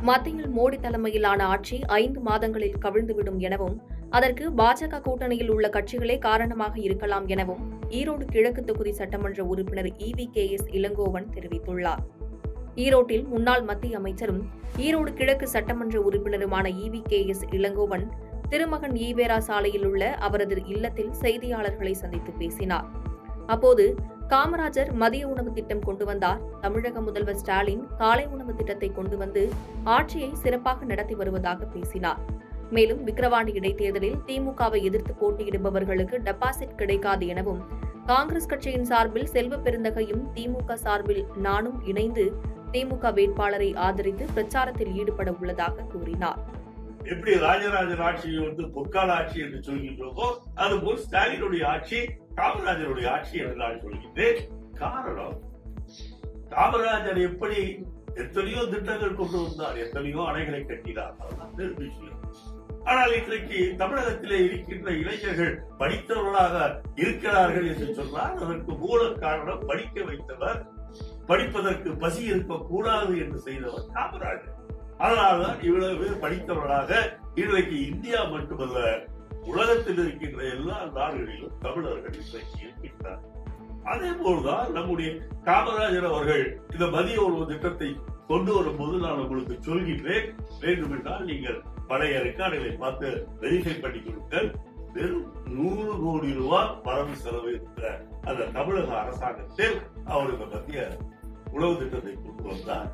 மத்தியில் மோடி தலைமையிலான ஆட்சி 5 மாதங்களில் கவிழ்ந்துவிடும் எனவும் அதற்கு பாஜக கூட்டணியில் உள்ள கட்சிகளே காரணமாக இருக்கலாம் எனவும் ஈரோடு கிழக்கு தொகுதி சட்டமன்ற உறுப்பினர் EVKS இளங்கோவன் தெரிவித்துள்ளார். ஈரோட்டில் முன்னாள் மத்திய அமைச்சரும் ஈரோடு கிழக்கு சட்டமன்ற உறுப்பினருமான EVKS இளங்கோவன் திருமகன் ஈவேரா சாலையில் உள்ள அவரது இல்லத்தில் செய்தியாளர்களை சந்தித்து பேசினார். அப்போது காமராஜர் மதிய உணவு திட்டம் கொண்டு வந்தார், தமிழக முதல்வர் ஸ்டாலின் காலை உணவு திட்டத்தை கொண்டு வந்து ஆட்சியை சிறப்பாக நடத்தி வருவதாக பேசினார். மேலும் விக்கிரவாண்டி இடைத்தேர்தலில் திமுகவை எதிர்த்து போட்டியிடுபவர்களுக்கு டெபாசிட் கிடைக்காது எனவும் காங்கிரஸ் கட்சியின் சார்பில் செல்வ பெருந்தகையும் திமுக சார்பில் நானும் இணைந்து திமுக வேட்பாளரை ஆதரித்து பிரச்சாரத்தில் ஈடுபட உள்ளதாக கூறினார். எப்படி ராஜராஜன் ஆட்சியை பொற்கால ஆட்சி என்று சொல்கின்றோமோ அதுபோல் ஸ்டாலினுடைய ஆட்சி காமராஜருடைய ஆட்சி என்று நான் சொல்கின்றேன். காரணம், காமராஜர் எப்படி எத்தனையோ திட்டங்கள் கொண்டு வந்தார், எத்தனையோ அணைகளை கட்டினார், அதெல்லாம் விஷயம். ஆனால் இன்றைக்கு தமிழகத்திலே இருக்கின்ற இளைஞர்கள் படித்தவர்களாக இருக்கிறார்கள் என்று சொன்னால் அதற்கு மூல காரணம் படிக்க வைத்தவர், படிப்பதற்கு பசி இருக்கக்கூடாது என்று செய்தவர் காமராஜர். அதனால்தான் இவ்வளவு பேர் படித்தவர்களாக இன்றைக்கு இந்தியா மட்டுமல்ல உலகத்தில் இருக்கின்ற எல்லா நாடுகளிலும் தமிழர்கள் இன்றைக்கு இருக்கின்றனர். அதே போல்தான் நம்முடைய காமராஜர் அவர்கள் இந்த மதிய உணவு திட்டத்தை கொண்டு வரும்போது நான் உங்களுக்கு சொல்கின்றேன், வேண்டுமென்றால் நீங்கள் பழைய ரெக்கார்டுகளை பார்த்து வெரிஃபை பண்ணி கொடுங்கள். வெறும் 100 கோடி ரூபாய் வரவு செலவு இருக்கிற அந்த தமிழக அரசாங்கத்தில் அவர் இந்த மத்திய உணவு திட்டத்தை கொண்டு வந்தார்.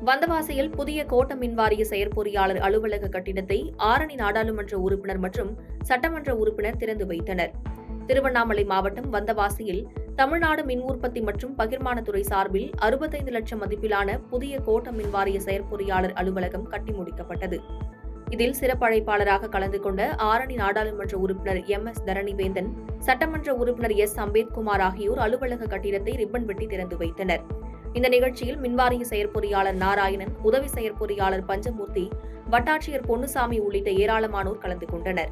வந்தவாசியில் புதிய கோட்ட மின்வாரிய செயற்பொறியாளர் அலுவலக கட்டிடத்தை ஆரணி நாடாளுமன்ற உறுப்பினர் மற்றும் சட்டமன்ற உறுப்பினர் திறந்து வைத்தனர். திருவண்ணாமலை மாவட்டம் வந்தவாசியில் தமிழ்நாடு மின் உற்பத்தி மற்றும் பகிர்மானத்துறை சார்பில் 65 லட்சம் மதிப்பிலான புதிய கோட்ட மின்வாரிய செயற்பொறியாளர் அலுவலகம் கட்டி முடிக்கப்பட்டது. இதில் சிறப்பு அழைப்பாளராக கலந்து கொண்ட ஆரணி நாடாளுமன்ற உறுப்பினர் MS தரணிவேந்தன், சட்டமன்ற உறுப்பினர் S அம்பேத்குமார் ஆகியோர் அலுவலக கட்டிடத்தை ரிப்பன் வெட்டி திறந்து வைத்தனர். இந்த நிகழ்ச்சியில் மின்வாரிய செயற்பொறியாளர் நாராயணன், உதவி செயற்பொறியாளர் பஞ்சமூர்த்தி, வட்டாட்சியர் பொன்னுசாமி உள்ளிட்ட ஏராளமானோர் கலந்து கொண்டனர்.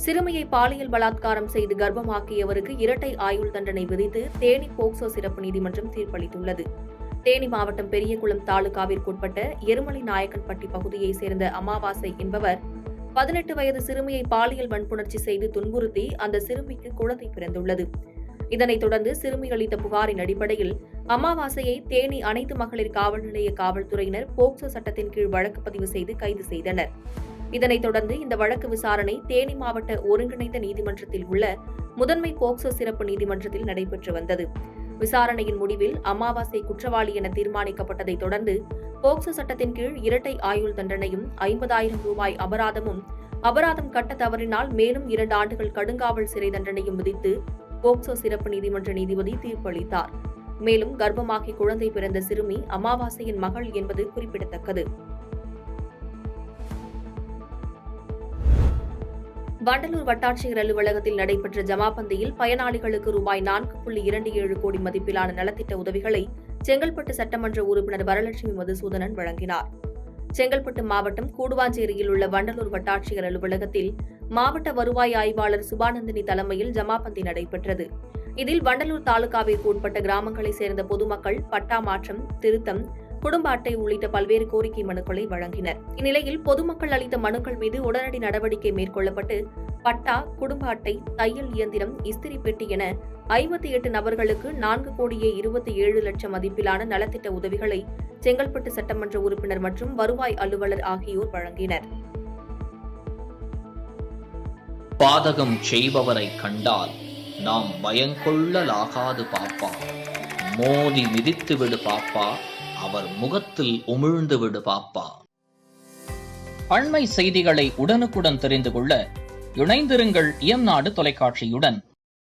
சிறுமியை பாலியல் பலாத்காரம் செய்து கர்ப்பமாக்கியவருக்கு இரட்டை ஆயுள் தண்டனை விதித்து தேனி போக்சோ சிறப்பு நீதிமன்றம் தீர்ப்பளித்துள்ளது. தேனி மாவட்டம் பெரியகுளம் தாலுகாவிற்குட்பட்ட எருமலை நாயக்கன்பட்டி பகுதியைச் சேர்ந்த அமாவாசை என்பவர் 18 வயது சிறுமியை பாலியல் வன்புணர்ச்சி செய்து துன்புறுத்தி அந்த சிறுமிக்கு குழந்தை பிறந்துள்ளது. இதனைத் தொடர்ந்து சிறுமி அளித்த புகாரின் அடிப்படையில் அமாவாசையை தேனி அனைத்து மகளிர் காவல் நிலைய காவல்துறையினர் போக்சோ சட்டத்தின் கீழ் வழக்கு பதிவு செய்து கைது செய்தனர். இதனைத் தொடர்ந்து இந்த வழக்கு விசாரணை தேனி மாவட்ட ஒருங்கிணைந்த நீதிமன்றத்தில் உள்ள முதன்மை போக்சோ சிறப்பு நீதிமன்றத்தில் நடைபெற்று வந்தது. விசாரணையின் முடிவில் அமாவாசை குற்றவாளி என தீர்மானிக்கப்பட்டதைத் தொடர்ந்து போக்சோ சட்டத்தின் கீழ் இரட்டை ஆயுள் தண்டனையும் 50,000 ரூபாய் அபராதம் கட்ட தவறினால் மேலும் 2 ஆண்டுகள் கடுங்காவல் சிறை தண்டனையும் விதித்து போக்சோ சிறப்பு நீதிமன்ற நீதிபதி தீர்ப்பளித்தார். மேலும் கர்ப்பமாகி குழந்தை பிறந்த சிறுமி அமாவாசையின் மகள் என்பது குறிப்பிடத்தக்கது. வண்டலூர் வட்டாட்சியர் அலுவலகத்தில் நடைபெற்ற ஜமாபந்தியில் பயனாளிகளுக்கு ரூபாய் 4.27 கோடி மதிப்பிலான நலத்திட்ட உதவிகளை செங்கல்பட்டு சட்டமன்ற உறுப்பினர் வரலட்சுமி மதுசூதனன் வழங்கினார். செங்கல்பட்டு மாவட்டம் கூடுவாஞ்சேரியில் உள்ள வண்டலூர் வட்டாட்சியர் அலுவலகத்தில் மாவட்ட வருவாய் ஆய்வாளர் சுபானந்தினி தலைமையில் ஜமாபந்தி நடைபெற்றது. இதில் வண்டலூர் தாலுகாவிற்கு உட்பட்ட கிராமங்களைச் சேர்ந்த பொதுமக்கள் பட்டா மாற்றம், திருத்தம், குடும்ப அட்டை உள்ளிட்ட பல்வேறு கோரிக்கை மனுக்களை வழங்கினர். இந்நிலையில் பொதுமக்கள் அளித்த மனுக்கள் மீது உடனடி நடவடிக்கை மேற்கொள்ளப்பட்டு பட்டா, குடும்ப அட்டை, தையல் இயந்திரம், இஸ்திரி பெட்டி என 58 நபர்களுக்கு 4,27 லட்சம் மதிப்பிலான நலத்திட்ட உதவிகளை செங்கல்பட்டு சட்டமன்ற உறுப்பினர் மற்றும் வருவாய் அலுவலர் ஆகியோர் வழங்கினர். பாதகம் செய்பவரை கண்டால் நாம் பயங்கொள்ளலாகாது பாப்பா, மோதி மிதித்து விடு பாப்பா, அவர் முகத்தில் உமிழ்ந்து விடு பாப்பா. அண்மை செய்திகளை உடனுக்குடன் தெரிந்து கொள்ள இணைந்திருங்கள் இயம்நாடு தொலைக்காட்சியுடன்.